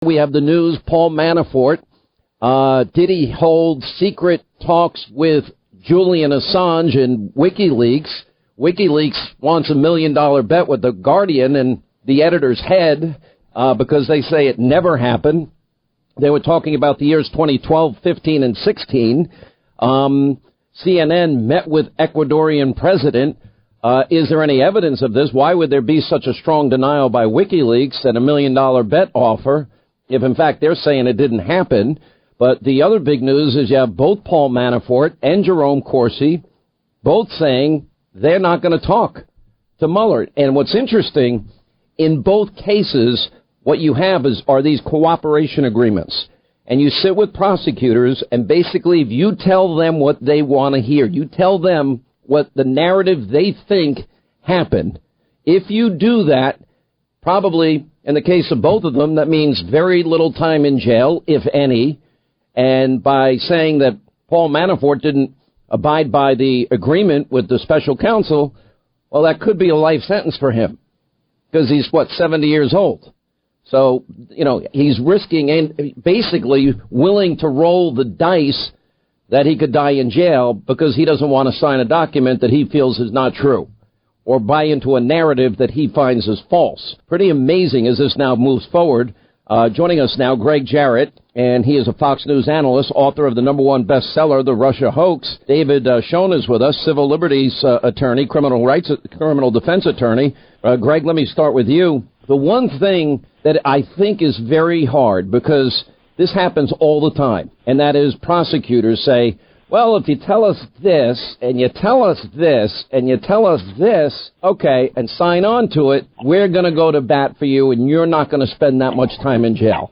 We have the news, Paul Manafort. Did he hold secret talks with Julian Assange and WikiLeaks? WikiLeaks wants $1 million bet with the Guardian and the editor's head because they say it never happened. They were talking about the years 2012, 15, and 16. CNN met with Ecuadorian president. Is there any evidence of this? Why would there be such a strong denial by WikiLeaks and $1 million bet offer if, in fact, they're saying it didn't happen? But the other big news is you have both Paul Manafort and Jerome Corsi both saying they're not going to talk to Mueller. And what's interesting, in both cases, what you have are these cooperation agreements. And you sit with prosecutors, and basically if you tell them what they want to hear, you tell them what the narrative they think happened. If you do that, probably in the case of both of them, that means very little time in jail, if any. And by saying that Paul Manafort didn't abide by the agreement with the special counsel, well, that could be a life sentence for him because he's, 70 years old. So, he's risking and basically willing to roll the dice that he could die in jail because he doesn't want to sign a document that he feels is not true or buy into a narrative that he finds is false. Pretty amazing as this now moves forward. Joining us now, Gregg Jarrett, and he is a Fox News analyst, author of the #1 bestseller, The Russia Hoax. David Schoen is with us, civil liberties attorney, criminal defense attorney. Greg, let me start with you. The one thing that I think is very hard, because this happens all the time, and that is prosecutors say, well, if you tell us this, and you tell us this, and you tell us this, okay, and sign on to it, we're going to go to bat for you, and you're not going to spend that much time in jail.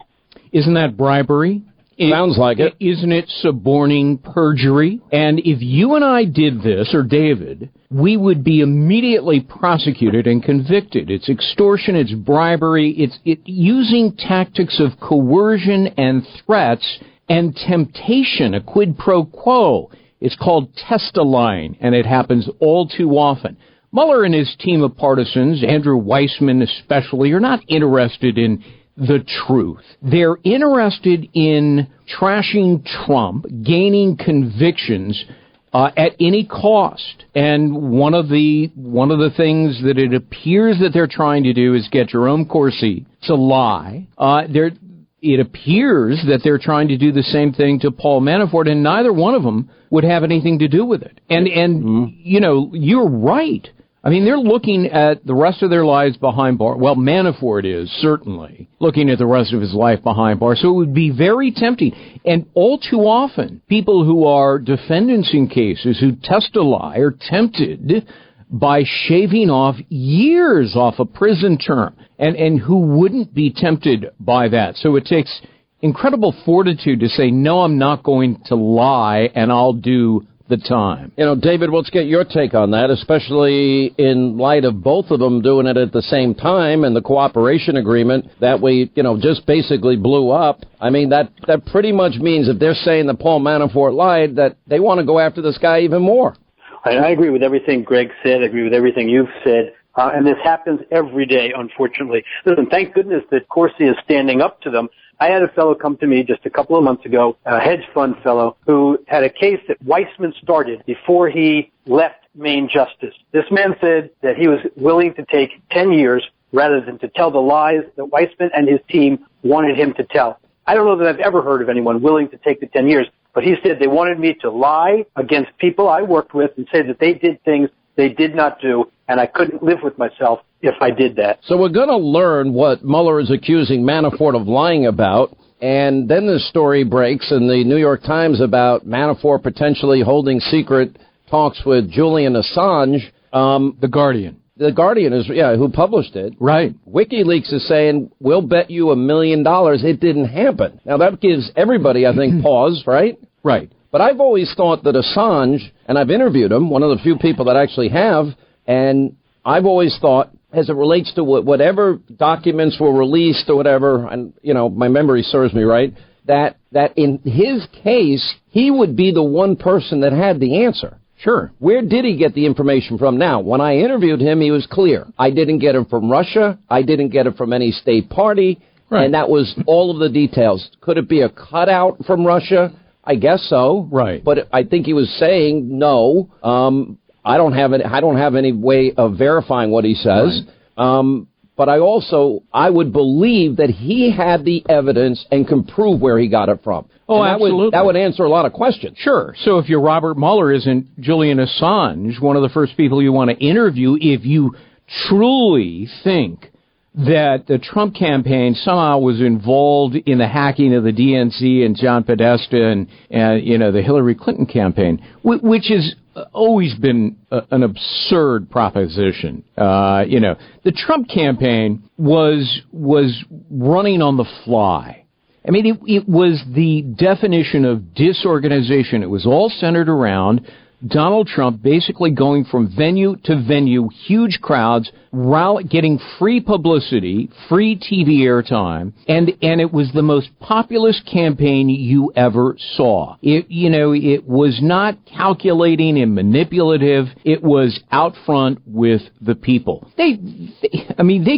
Isn't that bribery? Sounds like it. Isn't it suborning perjury? And if you and I did this, or David, we would be immediately prosecuted and convicted. It's extortion, it's bribery, it's using tactics of coercion and threats and temptation, a quid pro quo. It's called test-a-line, and it happens all too often. Mueller and his team of partisans, Andrew Weissman especially, are not interested in the truth. They're interested in trashing Trump, gaining convictions at any cost. And one of the things that it appears that they're trying to do is get Jerome Corsi to lie. It appears that they're trying to do the same thing to Paul Manafort, and neither one of them would have anything to do with it. And you're right. I mean, they're looking at the rest of their lives behind bars. Well, Manafort is certainly looking at the rest of his life behind bars. So it would be very tempting. And all too often, people who are defendants in cases who test a lie are tempted by shaving off years off a prison term. And who wouldn't be tempted by that? So it takes incredible fortitude to say, no, I'm not going to lie, and I'll do the time. David, let's get your take on that, especially in light of both of them doing it at the same time and the cooperation agreement that we, just basically blew up. I mean, that pretty much means if they're saying that Paul Manafort lied, that they want to go after this guy even more. I agree with everything Greg said. I agree with everything you've said. And this happens every day, unfortunately. Listen, thank goodness that Corsi is standing up to them. I had a fellow come to me just a couple of months ago, a hedge fund fellow, who had a case that Weissman started before he left Main Justice. This man said that he was willing to take 10 years rather than to tell the lies that Weissman and his team wanted him to tell. I don't know that I've ever heard of anyone willing to take the 10 years, but he said they wanted me to lie against people I worked with and say that they did things they did not do, and I couldn't live with myself if I did that. So we're going to learn what Mueller is accusing Manafort of lying about, and then the story breaks in the New York Times about Manafort potentially holding secret talks with Julian Assange. The Guardian. The Guardian is, who published it. Right. WikiLeaks is saying, we'll bet you $1 million it didn't happen. Now, that gives everybody, I think, pause, right? Right. But I've always thought that Assange, and I've interviewed him, one of the few people that actually have, and I've always thought, as it relates to whatever documents were released or whatever, and, my memory serves me right, that in his case, he would be the one person that had the answer. Sure. Where did he get the information from? Now, when I interviewed him, he was clear. I didn't get it from Russia. I didn't get it from any state party. Right. And that was all of the details. Could it be a cutout from Russia? I guess so. Right. But I think he was saying no. I don't have any way of verifying what he says. Right. But I would believe that he had the evidence and can prove where he got it from. Oh, absolutely. That would answer a lot of questions. Sure. So if you're Robert Mueller, isn't Julian Assange one of the first people you want to interview if you truly think that the Trump campaign somehow was involved in the hacking of the DNC and John Podesta and the Hillary Clinton campaign, which has always been an absurd proposition. The Trump campaign was running on the fly. I mean, it was the definition of disorganization. It was all centered around Donald Trump basically going from venue to venue, huge crowds, getting free publicity, free TV airtime, and it was the most populist campaign you ever saw. It was not calculating and manipulative. It was out front with the people. They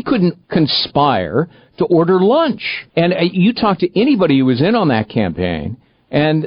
couldn't conspire to order lunch. And you talk to anybody who was in on that campaign, and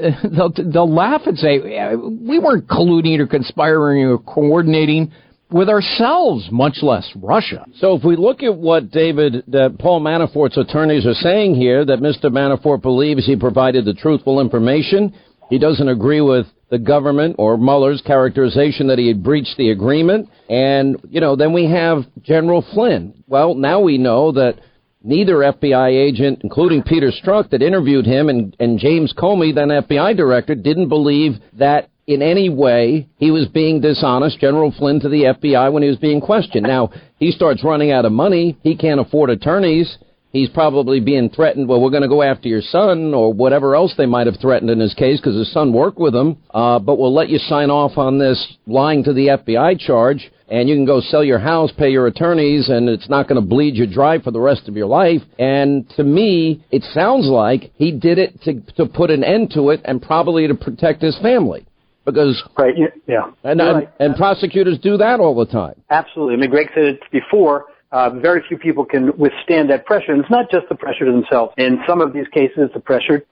they'll laugh and say, we weren't colluding or conspiring or coordinating with ourselves, much less Russia. So if we look at what Paul Manafort's attorneys are saying here, that Mr. Manafort believes he provided the truthful information, he doesn't agree with the government or Mueller's characterization that he had breached the agreement, and, then we have General Flynn. Well, now we know that neither FBI agent, including Peter Strzok, that interviewed him, and James Comey, then FBI director, didn't believe that in any way he was being dishonest, General Flynn, to the FBI when he was being questioned. Now, he starts running out of money. He can't afford attorneys. He's probably being threatened, well, we're going to go after your son, or whatever else they might have threatened in his case, because his son worked with him, but we'll let you sign off on this lying to the FBI charge, and you can go sell your house, pay your attorneys, and it's not going to bleed you dry for the rest of your life. And to me, it sounds like he did it to put an end to it, and probably to protect his family. Because right, yeah, and prosecutors do that all the time. Absolutely. I mean, Greg said it before. Very few people can withstand that pressure. And it's not just the pressure to themselves. In some of these cases, the pressure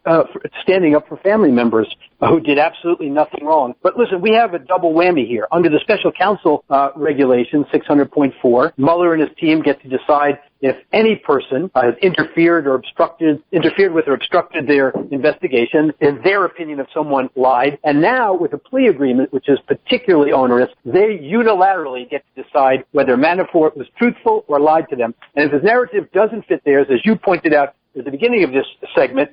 standing up for family members who did absolutely nothing wrong. But listen, we have a double whammy here. Under the special counsel regulation 600.4, Mueller and his team get to decide if any person has interfered with or obstructed their investigation, in their opinion, if someone lied. And now, with a plea agreement, which is particularly onerous, they unilaterally get to decide whether Manafort was truthful or lied to them. And if his narrative doesn't fit theirs, as you pointed out at the beginning of this segment,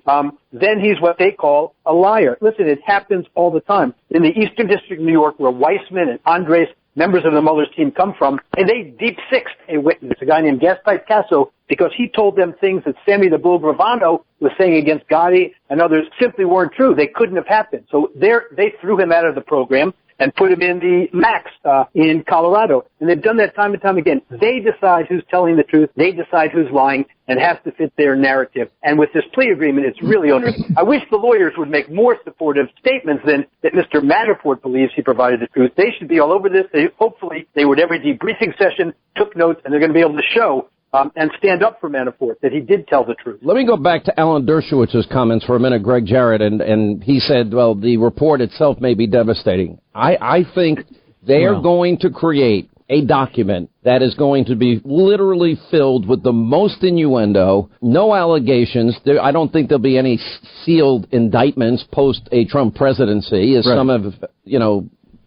then he's what they call a liar. Listen, it happens all the time. In the Eastern District of New York, where Weissman and Andres, members of the Mueller's team, come from, and they deep-sixed a witness, a guy named Gaspar Casso, because he told them things that Sammy the Bull Gravano was saying against Gotti and others simply weren't true. They couldn't have happened. So they threw him out of the program and put him in the max in Colorado. And they've done that time and time again. They decide who's telling the truth. They decide who's lying, and has to fit their narrative. And with this plea agreement, it's really onerous. I wish the lawyers would make more supportive statements than that Mr. Manafort believes he provided the truth. They should be all over this. Hopefully, they would every debriefing session, took notes, and they're going to be able to show and stand up for Manafort, that he did tell the truth. Let me go back to Alan Dershowitz's comments for a minute, Gregg Jarrett, and he said, well, the report itself may be devastating. I think they are going to create a document that is going to be literally filled with the most innuendo, no allegations. I don't think there'll be any sealed indictments post a Trump presidency, as some have,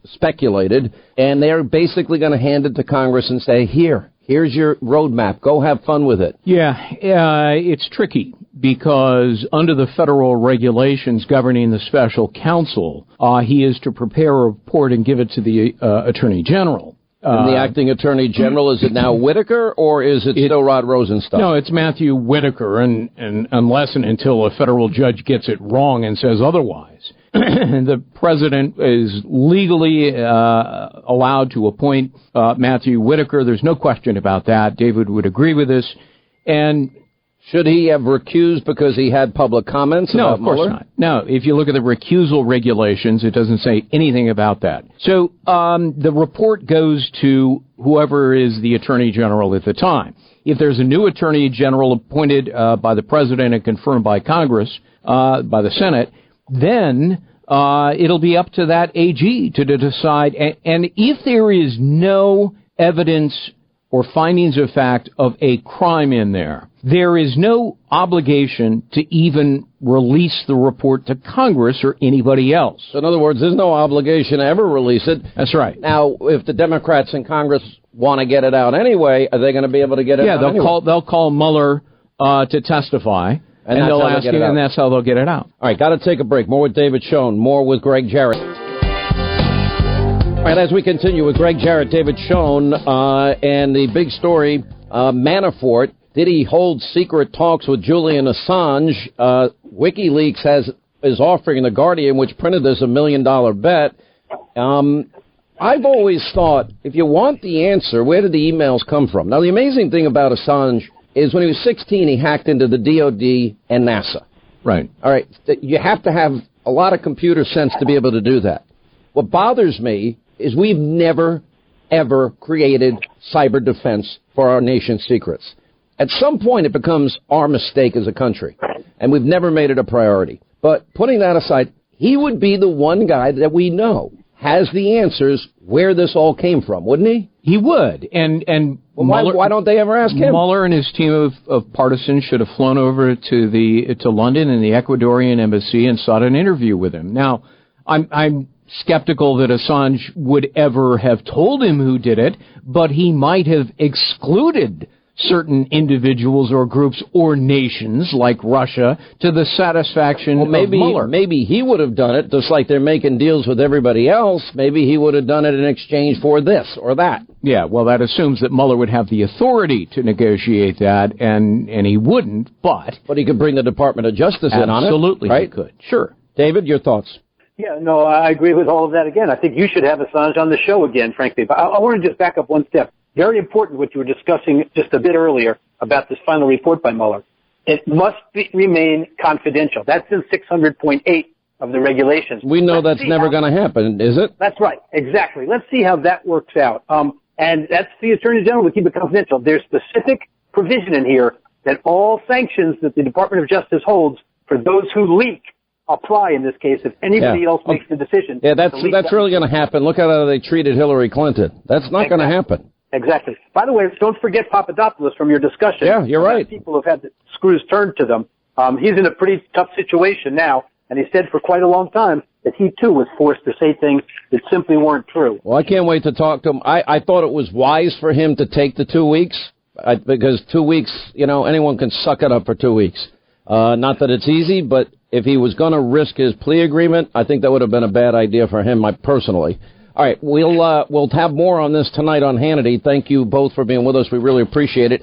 speculated, and they're basically going to hand it to Congress and say, here's your roadmap. Go have fun with it. Yeah, it's tricky because under the federal regulations governing the special counsel, he is to prepare a report and give it to the Attorney General. And the acting Attorney General, is it now Whitaker, or is it still Rod Rosenstock? No, it's Matthew Whitaker, and unless and until a federal judge gets it wrong and says otherwise. The president is legally allowed to appoint Matthew Whitaker. There's no question about that. David would agree with this. And should he have recused because he had public comments about Mueller? No, of course not. No, if you look at the recusal regulations, it doesn't say anything about that. So the report goes to whoever is the Attorney General at the time. if there's a new attorney general appointed by the president and confirmed by Congress, by the Senate, then it'll be up to that AG to decide. And if there is no evidence or findings of fact of a crime in there, there is no obligation to even release the report to Congress or anybody else. So in other words, there's no obligation to ever release it. That's right. Now, if the Democrats in Congress want to get it out anyway, are they going to be able to get it out anyway? Yeah, they'll call Mueller to testify, and they'll ask him, and that's how they'll get it out. All right, got to take a break. More with David Schoen, more with Gregg Jarrett. All right, as we continue with Gregg Jarrett, David Schoen, and the big story, Manafort, did he hold secret talks with Julian Assange? WikiLeaks is offering The Guardian, which printed this, $1 million bet. I've always thought, if you want the answer, where did the emails come from? Now, the amazing thing about Assange is when he was 16, he hacked into the DOD and NASA. Right. All right. You have to have a lot of computer sense to be able to do that. What bothers me is we've never, ever created cyber defense for our nation's secrets. At some point, it becomes our mistake as a country, and we've never made it a priority. But putting that aside, he would be the one guy that we know has the answers where this all came from, wouldn't he? He would. And well, Mueller, why don't they ever ask him? Mueller and his team of partisans should have flown over to London and the Ecuadorian embassy and sought an interview with him. Now, I'm skeptical that Assange would ever have told him who did it, but he might have excluded certain individuals or groups or nations like Russia to the satisfaction of Mueller. Maybe he would have done it, just like they're making deals with everybody else. Maybe he would have done it in exchange for this or that. Yeah, well, that assumes that Mueller would have the authority to negotiate that, and he wouldn't, but he could bring the Department of Justice in on it. Absolutely, right? He could. Sure. David, your thoughts? Yeah, no, I agree with all of that again. I think you should have Assange on the show again, frankly. But I want to just back up one step. Very important what you were discussing just a bit earlier about this final report by Mueller. It must remain confidential. That's in 600.8 of the regulations. We know that's never going to happen, is it? That's right. Exactly. Let's see how that works out. And that's the Attorney General to keep it confidential. There's specific provision in here that all sanctions that the Department of Justice holds for those who leak apply in this case if anybody else makes the decision. Yeah, that's really going to happen. Look at how they treated Hillary Clinton. That's not going to happen. Exactly. By the way, don't forget Papadopoulos from your discussion. Yeah, you're right. People have had the screws turned to them. He's in a pretty tough situation now, and he said for quite a long time that he, too, was forced to say things that simply weren't true. Well, I can't wait to talk to him. I thought it was wise for him to take the 2 weeks, because 2 weeks, anyone can suck it up for 2 weeks. Not that it's easy, but if he was going to risk his plea agreement, I think that would have been a bad idea for him, personally. All right, we'll have more on this tonight on Hannity. Thank you both for being with us. We really appreciate it.